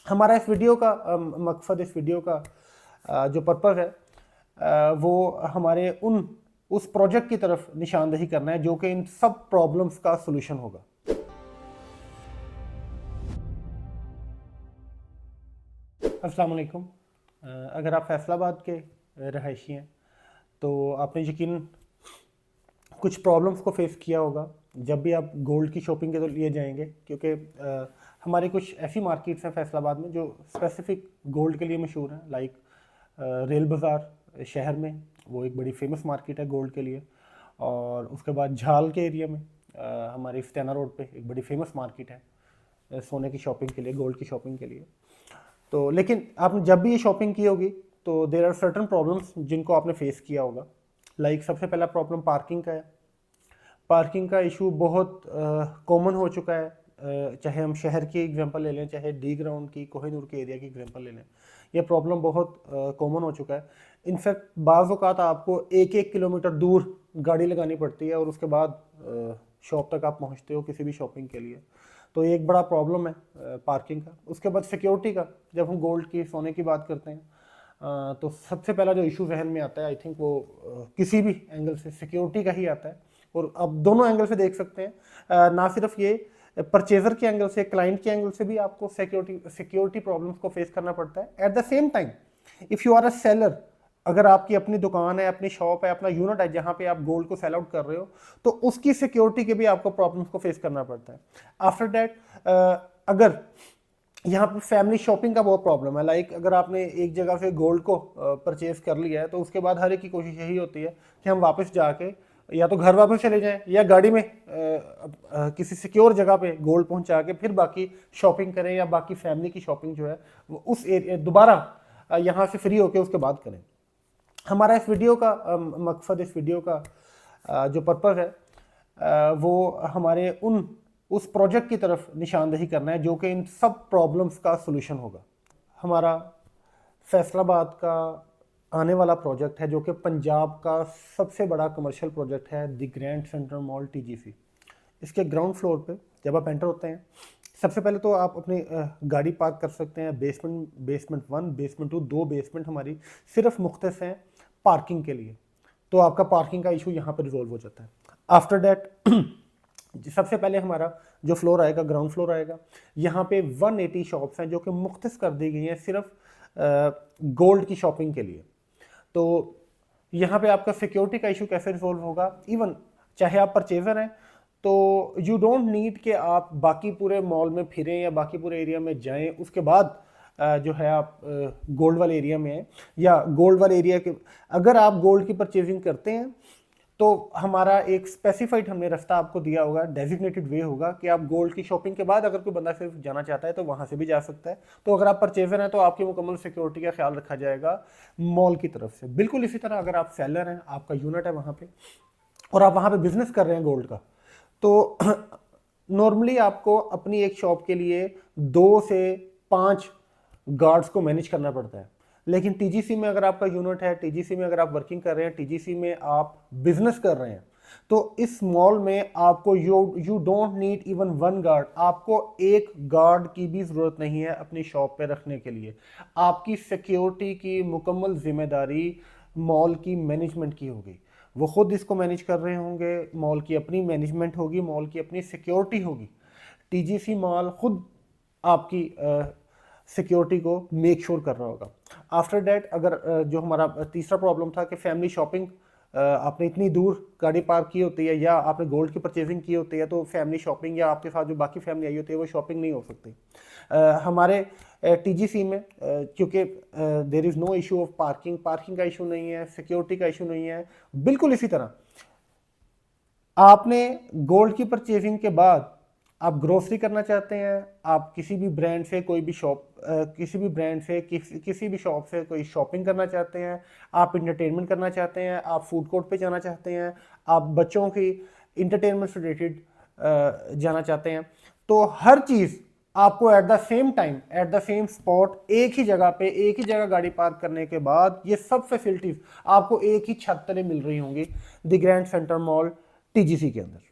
हमारा इस वीडियो का मकसद, इस वीडियो का जो पर्पज़ है वो हमारे उस प्रोजेक्ट की तरफ निशानदही करना है जो कि इन सब प्रॉब्लम्स का सलूशन होगा। अस्सलाम वालेकुम। अगर आप फैसलाबाद के रहायशी हैं तो आपने यकीनन कुछ प्रॉब्लम्स को फेस किया होगा जब भी आप गोल्ड की शॉपिंग के लिए जाएंगे, क्योंकि हमारी कुछ ऐसी मार्केट्स हैं फैसलाबाद में जो स्पेसिफिक गोल्ड के लिए मशहूर हैं। लाइक रेल बाज़ार शहर में, वो एक बड़ी फेमस मार्केट है गोल्ड के लिए। और उसके बाद झाल के एरिया में हमारे इफ्ताना रोड पे एक बड़ी फेमस मार्केट है सोने की शॉपिंग के लिए, गोल्ड की शॉपिंग के लिए। तो लेकिन आपने जब भी ये शॉपिंग की होगी तो देर आर सर्टन प्रॉब्लम्स जिनको आपने फेस किया होगा। लाइक सबसे पहला प्रॉब्लम पार्किंग का है। पार्किंग का इशू बहुत कॉमन हो चुका है। चाहे हम शहर की एग्जांपल ले लें, चाहे डी ग्राउंड की, कोहिनूर के एरिया की एग्जांपल ले लें, ये प्रॉब्लम बहुत कॉमन हो चुका है। इनफैक्ट बाज़ औक़ात आपको 1-1 किलोमीटर दूर गाड़ी लगानी पड़ती है और उसके बाद शॉप तक आप पहुंचते हो किसी भी शॉपिंग के लिए। तो ये एक बड़ा प्रॉब्लम है पार्किंग का। उसके बाद सिक्योरिटी का, जब हम गोल्ड की, सोने की बात करते हैं तो सबसे पहला जो इशू जहन में आता है, आई थिंक वो किसी भी एंगल से सिक्योरिटी का ही आता है। और अब दोनों एंगल से देख सकते हैं, ना सिर्फ ये परचेजर के एंगल से, क्लाइंट के एंगल से भी आपको सिक्योरिटी प्रॉब्लम्स को फेस करना पड़ता है। At the same time if you are a seller, अगर आपकी अपनी दुकान है, अपनी शॉप है, अपना यूनिट है जहाँ पे आप गोल्ड को सेल आउट कर रहे हो, तो उसकी सिक्योरिटी के भी आपको प्रॉब्लम्स को फेस करना पड़ता है। आफ्टर दैट अगर यहाँ पे फैमिली शॉपिंग का बहुत प्रॉब्लम है। लाइक अगर आपने एक जगह से गोल्ड को परचेज कर लिया है तो उसके बाद हर एक की कोशिश यही होती है कि हम वापस जाके या तो घर वापस चले जाएं या गाड़ी में किसी सिक्योर जगह पे गोल्ड पहुंचा के फिर बाकी शॉपिंग करें, या बाकी फैमिली की शॉपिंग जो है वो उस एरिया दोबारा यहाँ से फ्री होके उसके बाद करें। हमारा इस वीडियो का मकसद, इस वीडियो का जो पर्पज़ है वो हमारे उस प्रोजेक्ट की तरफ निशानदही करना है जो कि इन सब प्रॉब्लम्स का सलूशन होगा। हमारा फैसलाबाद का आने वाला प्रोजेक्ट है जो कि पंजाब का सबसे बड़ा कमर्शियल प्रोजेक्ट है, the grand central mall TGC। इसके ग्राउंड फ्लोर पे जब आप एंटर होते हैं, सबसे पहले तो आप अपनी गाड़ी पार्क कर सकते हैं। बेसमेंट 1, बेसमेंट 2, 2 बेसमेंट हमारी सिर्फ मुख्तस हैं पार्किंग के लिए। तो आपका पार्किंग का इशू यहाँ पर रिजॉल्व हो जाता है। आफ्टर दैट सबसे पहले हमारा जो फ्लोर आएगा, ग्राउंड फ्लोर आएगा। यहाँ पे 180 शॉप्स हैं जो कि मुख्तस कर दी गई हैं सिर्फ गोल्ड की शॉपिंग के लिए। तो यहाँ पे आपका सिक्योरिटी का इशू कैसे रिजॉल्व होगा? इवन चाहे आप परचेजर हैं तो यू डोंट नीड कि आप बाकी पूरे मॉल में फिरें या बाकी पूरे एरिया में जाएं, उसके बाद जो है आप गोल्ड वाले एरिया में हैं, या गोल्ड वाले एरिया के अगर आप गोल्ड की परचेजिंग करते हैं तो हमारा एक स्पेसिफाइड हमने रास्ता आपको दिया होगा, डेजिग्नेटेड वे होगा कि आप गोल्ड की शॉपिंग के बाद अगर कोई बंदा सिर्फ जाना चाहता है तो वहाँ से भी जा सकता है। तो अगर आप परचेजर हैं तो आपकी मुकम्मल सिक्योरिटी का ख्याल रखा जाएगा मॉल की तरफ से। बिल्कुल इसी तरह अगर आप सेलर हैं, आपका यूनिट है वहाँ पे और आप वहाँ पे बिजनेस कर रहे हैं गोल्ड का, तो नॉर्मली आपको अपनी एक शॉप के लिए 2 से 5 गार्ड्स को मैनेज करना पड़ता है। लेकिन TGC में अगर आपका यूनिट है, TGC में अगर आप वर्किंग कर रहे हैं, TGC में आप बिजनेस कर रहे हैं, तो इस मॉल में आपको you don't need even 1 guard. आपको एक गार्ड की भी ज़रूरत नहीं है अपनी शॉप पे रखने के लिए। आपकी सिक्योरिटी की मुकम्मल जिम्मेदारी मॉल की मैनेजमेंट की होगी। वो खुद इसको मैनेज कर रहे होंगे, मॉल की अपनी मैनेजमेंट होगी, मॉल की अपनी सिक्योरिटी होगी। TGC मॉल खुद आपकी सिक्योरिटी को मेक श्योर कर रहा होगा। आफ्टर डैट अगर जो हमारा तीसरा प्रॉब्लम था कि फैमिली शॉपिंग, आपने इतनी दूर गाड़ी पार्क की होती है या आपने गोल्ड की परचेजिंग की होती है, तो फैमिली शॉपिंग या आपके साथ जो बाकी फैमिली आई होती है वो शॉपिंग नहीं हो सकती। हमारे TGC में क्योंकि there is no issue of parking का इशू नहीं है, सिक्योरिटी का इशू नहीं है। बिल्कुल इसी तरह आपने गोल्ड की परचेजिंग के बाद आप ग्रोसरी करना चाहते हैं, आप किसी भी ब्रांड से कोई भी शॉप किसी भी ब्रांड से किसी भी शॉप से कोई शॉपिंग करना चाहते हैं, आप इंटरटेनमेंट करना चाहते हैं, आप फूड कोर्ट पे जाना चाहते हैं, आप बच्चों की इंटरटेनमेंट से रिलेटेड जाना चाहते हैं, तो हर चीज़ आपको eight the same time, eight the same spot, एक ही जगह गाड़ी पार्क करने के बाद ये सब फैसिलिटीज़ आपको एक ही छत तले मिल रही होंगी the grand centre mall TGC के अंदर।